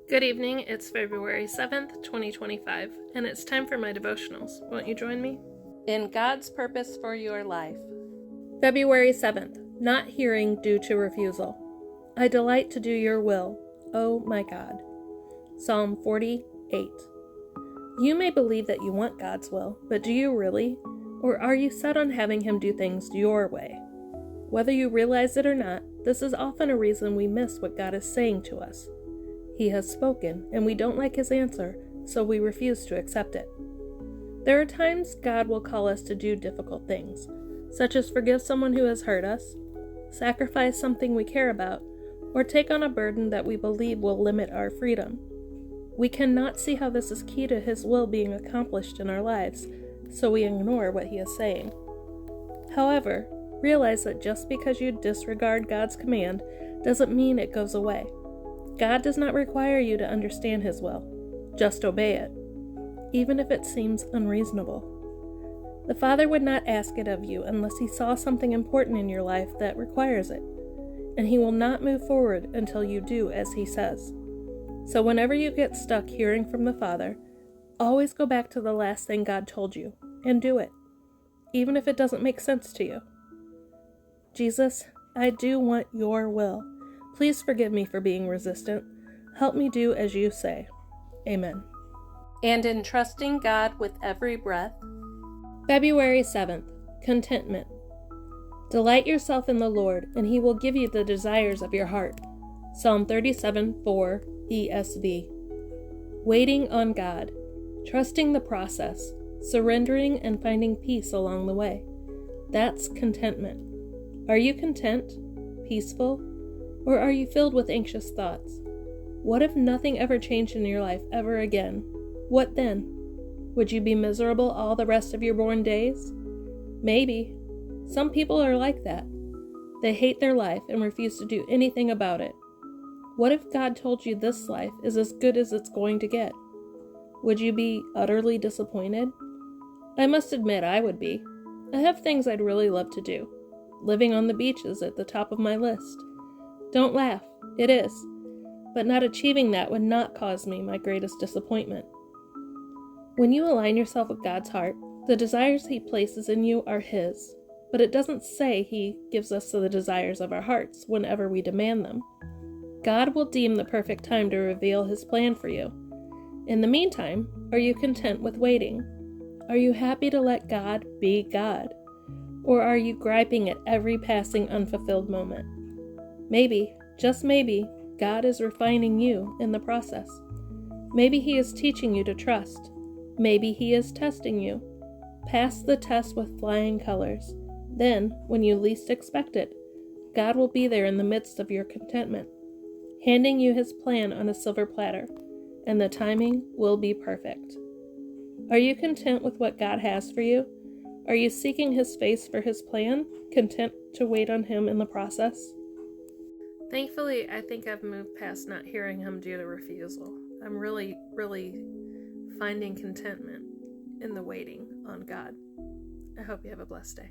Good evening, it's February 7th, 2025, and it's time for my devotionals. Won't you join me? In God's Purpose for Your Life. February 7th, Not Hearing Due to Refusal. I delight to do your will, O my God. Psalm 48. You may believe that you want God's will, but do you really? Or are you set on having Him do things your way? Whether you realize it or not, this is often a reason we miss what God is saying to us. He has spoken, and we don't like His answer, so we refuse to accept it. There are times God will call us to do difficult things, such as forgive someone who has hurt us, sacrifice something we care about, or take on a burden that we believe will limit our freedom. We cannot see how this is key to His will being accomplished in our lives, so we ignore what He is saying. However, realize that just because you disregard God's command doesn't mean it goes away. God does not require you to understand His will. Just obey it, even if it seems unreasonable. The Father would not ask it of you unless He saw something important in your life that requires it, and He will not move forward until you do as He says. So whenever you get stuck hearing from the Father, always go back to the last thing God told you, and do it, even if it doesn't make sense to you. Jesus, I do want your will. Please forgive me for being resistant. Help me do as you say. Amen. And in trusting God with every breath. February 7th, Contentment. Delight yourself in the Lord, and He will give you the desires of your heart. Psalm 37:4 ESV. Waiting on God. Trusting the process. Surrendering and finding peace along the way. That's contentment. Are you content? Peaceful? Or are you filled with anxious thoughts? What if nothing ever changed in your life ever again? What then? Would you be miserable all the rest of your born days? Maybe. Some people are like that. They hate their life and refuse to do anything about it. What if God told you this life is as good as it's going to get? Would you be utterly disappointed? I must admit I would be. I have things I'd really love to do. Living on the beach is at the top of my list. Don't laugh, it is, but not achieving that would not cause me my greatest disappointment. When you align yourself with God's heart, the desires He places in you are His, but it doesn't say He gives us the desires of our hearts whenever we demand them. God will deem the perfect time to reveal His plan for you. In the meantime, are you content with waiting? Are you happy to let God be God? Or are you griping at every passing unfulfilled moment? Maybe, just maybe, God is refining you in the process. Maybe He is teaching you to trust. Maybe He is testing you. Pass the test with flying colors. Then, when you least expect it, God will be there in the midst of your contentment, handing you His plan on a silver platter, and the timing will be perfect. Are you content with what God has for you? Are you seeking His face for His plan, content to wait on Him in the process? Thankfully, I think I've moved past not hearing Him due to refusal. I'm really finding contentment in the waiting on God. I hope you have a blessed day.